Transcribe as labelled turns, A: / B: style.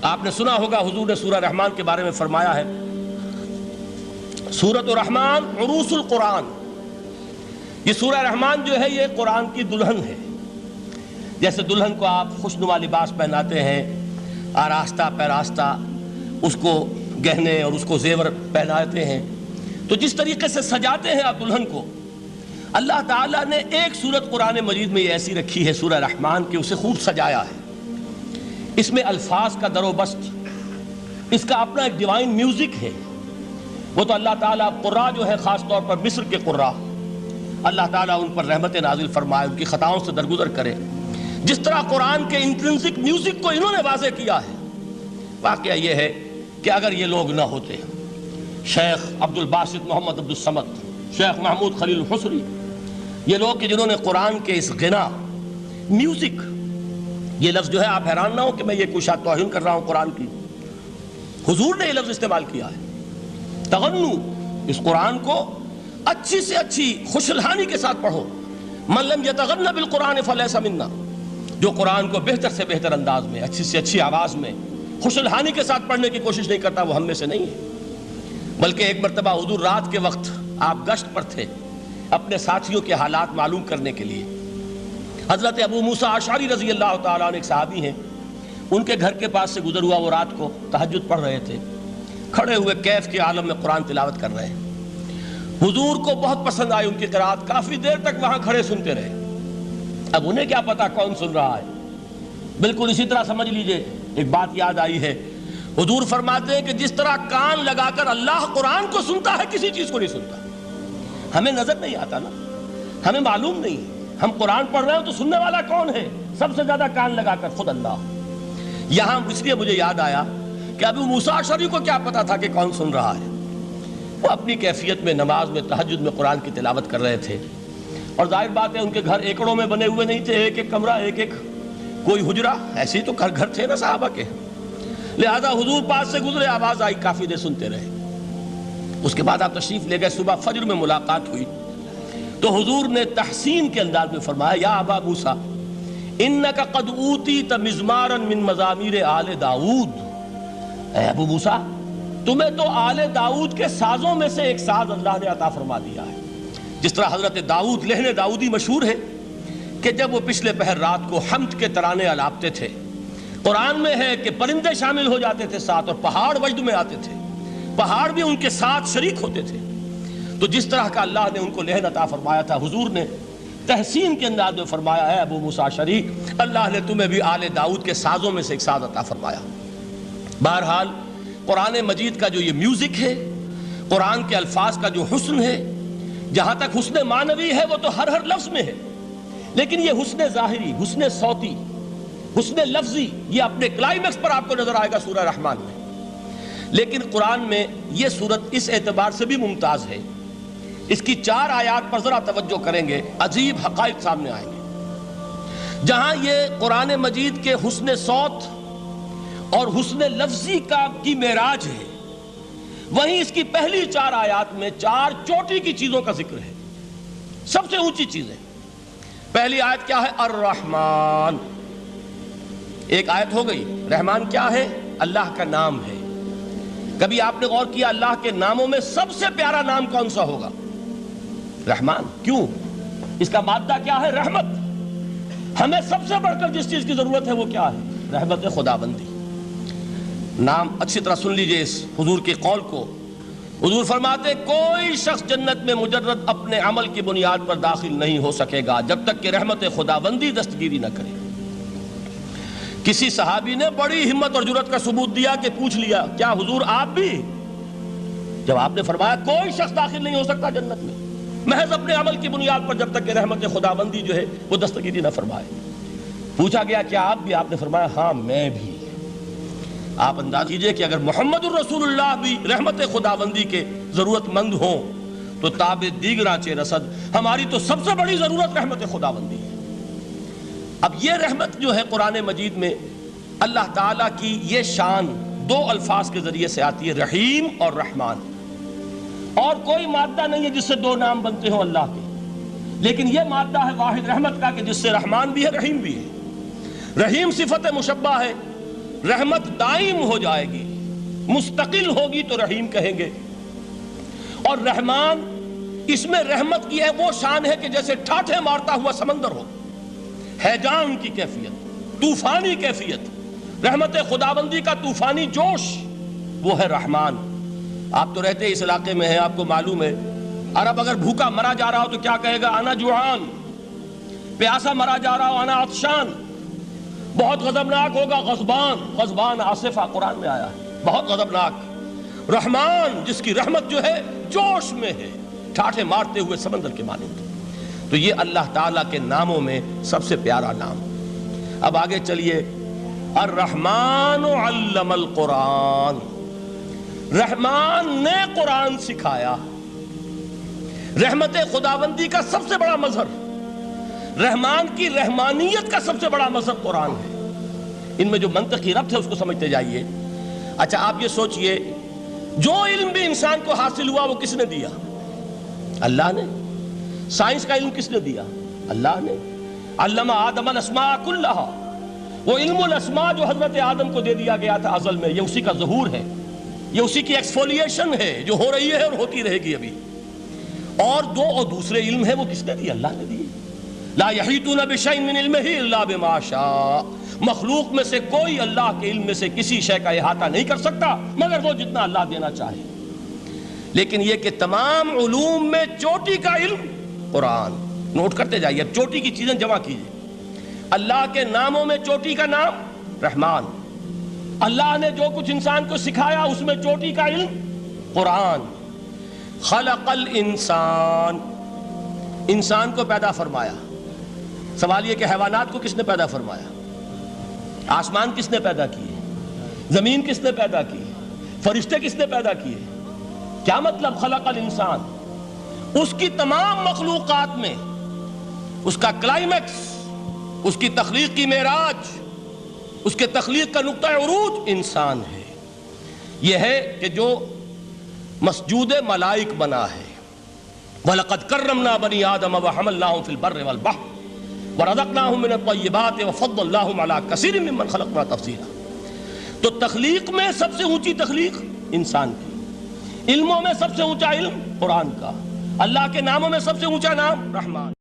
A: آپ نے سنا ہوگا حضور نے سورہ رحمان کے بارے میں فرمایا ہے، سورۃ الرحمن عروس القرآن، یہ سورہ رحمان جو ہے یہ قرآن کی دلہن ہے۔ جیسے دلہن کو آپ خوشنما لباس پہناتے ہیں، آراستہ پیراستہ اس کو گہنے اور اس کو زیور پہناتے ہیں، تو جس طریقے سے سجاتے ہیں آپ دلہن کو، اللہ تعالیٰ نے ایک سورت قرآن مجید میں یہ ایسی رکھی ہے سورہ رحمان کہ اسے خوب سجایا ہے۔ اس میں الفاظ کا در و بست، اس کا اپنا ایک ڈیوائن میوزک ہے۔ وہ تو اللہ تعالیٰ قراء جو ہے، خاص طور پر مصر کے قراء، اللہ تعالیٰ ان پر رحمت نازل فرمائے، ان کی خطاؤں سے درگزر کرے۔ جس طرح قرآن کے انٹرنسک میوزک کو انہوں نے واضح کیا ہے، واقعہ یہ ہے کہ اگر یہ لوگ نہ ہوتے، شیخ عبد الباسط محمد عبد الصمد، شیخ محمود خلیل الحصری، یہ لوگ کہ جنہوں نے قرآن کے اس غنا میوزک، یہ لفظ جو ہے آپ حیران نہ ہو کہ میں یہ کوئی شاید توہین کر رہا ہوں قرآن کی، حضور نے یہ لفظ استعمال کیا ہے، تغنو، اس قرآن کو اچھی سے اچھی خوشلحانی کے ساتھ پڑھو۔ من لم یتغن بالقرآن فلیس منا، جو قرآن کو بہتر سے بہتر انداز میں، اچھی سے اچھی آواز میں، خوشلحانی کے ساتھ پڑھنے کی کوشش نہیں کرتا، وہ ہم میں سے نہیں ہے۔ بلکہ ایک مرتبہ حضور رات کے وقت آپ گشت پر تھے اپنے ساتھیوں کے حالات معلوم کرنے کے لیے۔ حضرت ابو موسیٰ اشعری رضی اللہ تعالیٰ عنہ ایک صحابی ہیں، ان کے گھر کے پاس سے گزر ہوا، وہ رات کو تہجد پڑھ رہے تھے، کھڑے ہوئے کیف کے عالم میں قرآن تلاوت کر رہے ہیں۔ حضور کو بہت پسند آئی ان کی قرات، کافی دیر تک وہاں کھڑے سنتے رہے۔ اب انہیں کیا پتا کون سن رہا ہے، بالکل اسی طرح سمجھ لیجئے ایک بات یاد آئی ہے، حضور فرماتے ہیں کہ جس طرح کان لگا کر اللہ قرآن کو سنتا ہے، کسی چیز کو نہیں سنتا۔ ہمیں نظر نہیں آتا نا، ہمیں معلوم نہیں، ہم قرآن پڑھ رہے ہیں تو سننے والا کون ہے؟ سب سے زیادہ کان لگا کر خود اللہ۔ یہاں اس لیے مجھے یاد آیا کہ ابو موسیٰ اشعری کو کیا پتا تھا کہ کون سن رہا ہے؟ وہ اپنی کیفیت میں نماز میں تہجد میں قرآن کی تلاوت کر رہے تھے، اور ظاہر بات ہے ان کے گھر ایکڑوں میں بنے ہوئے نہیں تھے، ایک ایک کمرہ، ایک ایک کوئی حجرہ، ایسے ہی تو گھر تھے نا صحابہ کے، لہذا حضور پاس سے گزرے، آواز آئی، کافی دیر سنتے رہے۔ اس کے بعد آپ تشریف لے گئے، صبح فجر میں ملاقات ہوئی تو حضور نے تحسین کے انداز میں فرمایا، یا ابا موسیٰ انک قد اوتیت مزمارا من مزامیر آل داؤد، اے ابو موسیٰ تمہیں تو آل داؤد کے سازوں میں سے ایک ساز اللہ نے عطا فرما دیا ہے۔ جس طرح حضرت داؤد، لہن داؤدی مشہور ہے کہ جب وہ پچھلے پہر رات کو حمد کے ترانے الاپتے تھے، قرآن میں ہے کہ پرندے شامل ہو جاتے تھے ساتھ، اور پہاڑ وجد میں آتے تھے، پہاڑ بھی ان کے ساتھ شریک ہوتے تھے۔ تو جس طرح کا اللہ نے ان کو لہن عطا فرمایا تھا، حضور نے تحسین کے انداز میں فرمایا، ہے ابو موسیٰ اشعری، اللہ نے تمہیں بھی آل داؤد کے سازوں میں سے ایک ساز عطا فرمایا۔ بہرحال قرآن مجید کا جو یہ میوزک ہے، قرآن کے الفاظ کا جو حسن ہے، جہاں تک حسن معنوی ہے وہ تو ہر لفظ میں ہے، لیکن یہ حسن ظاہری، حسن صوتی، حسن لفظی، یہ اپنے کلائمیکس پر آپ کو نظر آئے گا سورہ رحمان میں۔ لیکن قرآن میں یہ سورت اس اعتبار سے بھی ممتاز ہے، اس کی 4 آیات پر ذرا توجہ کریں گے، عجیب حقائق سامنے آئیں گے۔ جہاں یہ قرآن مجید کے حسن صوت اور حسن لفظی کی معراج ہے، وہیں اس کی پہلی 4 آیات میں 4 چوٹی کی چیزوں کا ذکر ہے، سب سے اونچی چیزیں۔ پہلی آیت کیا ہے؟ الرحمن، ایک آیت ہو گئی۔ رحمان کیا ہے؟ اللہ کا نام ہے۔ کبھی آپ نے غور کیا اللہ کے ناموں میں سب سے پیارا نام کون سا ہوگا؟ رحمان۔ کیوں؟ اس کا مادہ کیا ہے؟ رحمت۔ ہمیں سب سے بڑھ کر جس چیز کی ضرورت ہے وہ کیا ہے؟ رحمت خداوندی۔ نام اچھی طرح سن لیجئے اس حضور کے قول کو۔ حضور فرماتے کوئی شخص جنت میں مجرد اپنے عمل کی بنیاد پر داخل نہیں ہو سکے گا جب تک کہ رحمت خداوندی دستگیری نہ کرے۔ کسی صحابی نے بڑی ہمت اور جرأت کا ثبوت دیا کہ پوچھ لیا، کیا حضور آپ بھی؟ جب آپ نے فرمایا کوئی شخص داخل نہیں ہو سکتا جنت میں محض اپنے عمل کی بنیاد پر جب تک کہ رحمت خداوندی جو ہے وہ دستگیری نہ فرمائے۔ پوچھا گیا کیا آپ بھی؟ آپ نے فرمایا ہاں میں بھی۔ آپ انداز کیجئے کہ اگر محمد الرسول اللہ بھی رحمت خداوندی کے ضرورت مند ہوں تو تاب دیگراں چے رسد، ہماری تو سب سے بڑی ضرورت رحمت خداوندی ہے۔ اب یہ رحمت جو ہے قرآن مجید میں اللہ تعالیٰ کی یہ شان 2 الفاظ کے ذریعے سے آتی ہے، رحیم اور رحمان۔ اور کوئی مادہ نہیں ہے جس سے 2 نام بنتے ہوں اللہ کے، لیکن یہ مادہ ہے واحد رحمت کا کہ جس سے رحمان بھی ہے رحیم بھی ہے۔ رحیم صفت مشبہ ہے، رحمت دائم ہو جائے گی، مستقل ہوگی تو رحیم کہیں گے۔ اور رحمان، اس میں رحمت کی ہے وہ شان ہے کہ جیسے ٹھاٹھے مارتا ہوا سمندر ہو، ہیجان کی کیفیت، طوفانی کیفیت، رحمت خداوندی کا طوفانی جوش، وہ ہے رحمان۔ آپ تو رہتے اس علاقے میں ہیں، آپ کو معلوم ہے عرب اگر بھوکا مرا جا رہا ہو تو کیا کہے گا؟ انا جوعان۔ پیاسا مرا جا رہا ہو انا عطشان۔ بہت غضبناک ہوگا غضبان، غضبان آصفہ قرآن میں آیا ہے، بہت غضبناک۔ رحمان، جس کی رحمت جو ہے جوش میں ہے، ٹھاٹھے مارتے ہوئے سمندر کے مانند۔ تو یہ اللہ تعالیٰ کے ناموں میں سب سے پیارا نام۔ اب آگے چلیے، الرحمن علم القرآن، رحمان نے قرآن سکھایا۔ رحمت خداوندی کا سب سے بڑا مظہر، رحمان کی رحمانیت کا سب سے بڑا مظہر قرآن ہے۔ ان میں جو منطقی ربط ہے اس کو سمجھتے جائیے۔ اچھا آپ یہ سوچئے، جو علم بھی انسان کو حاصل ہوا وہ کس نے دیا؟ اللہ نے۔ سائنس کا علم کس نے دیا؟ اللہ نے۔ علم آدم الاسماء کلہا، وہ علم الاسماء جو حضرت آدم کو دے دیا گیا تھا ازل میں، یہ اسی کا ظہور ہے، یہ اسی کی ایکسفولیشن ہے جو ہو رہی ہے اور ہوتی رہے گی ابھی۔ اور دوسرے علم ہے وہ کس نے دی؟ اللہ نے دی۔ لا یحیطون بشیء من علمہ الا بما شاء، مخلوق میں سے کوئی اللہ کے علم میں سے کسی شے کا احاطہ نہیں کر سکتا مگر وہ جتنا اللہ دینا چاہے۔ لیکن یہ کہ تمام علوم میں چوٹی کا علم قرآن۔ نوٹ کرتے جائیے، اب چوٹی کی چیزیں جمع کیجیے۔ اللہ کے ناموں میں چوٹی کا نام رحمان، اللہ نے جو کچھ انسان کو سکھایا اس میں چوٹی کا علم قرآن۔ خلق الانسان، انسان کو پیدا فرمایا۔ سوال یہ کہ حیوانات کو کس نے پیدا فرمایا؟ آسمان کس نے پیدا کیے؟ زمین کس نے پیدا کی؟ فرشتے کس نے پیدا کیے؟ کیا مطلب خلق الانسان؟ اس کی تمام مخلوقات میں اس کا کلائمیکس، اس کی تخلیق کی معراج، اس کے تخلیق کا نقطہ عروج انسان ہے۔ یہ ہے کہ جو مسجود ملائک بنا ہے۔ وَلَقَدْ كَرَّمْنَا بَنِي آدَمَ وَحَمَلْنَاهُمْ فِي الْبَرِّ وَالْبَحْرِ وَرَزَقْنَاهُمْ مِنَ الطَّيِّبَاتِ وَفَضَّلْنَاهُمْ عَلَى كَثِيرٍ مِّمَّنْ خَلَقْنَا تَفْضِيلًا۔ تو تخلیق میں سب سے اونچی تخلیق انسان کی، علموں میں سب سے اونچا علم قرآن کا، اللہ کے ناموں میں سب سے اونچا نام رحمان۔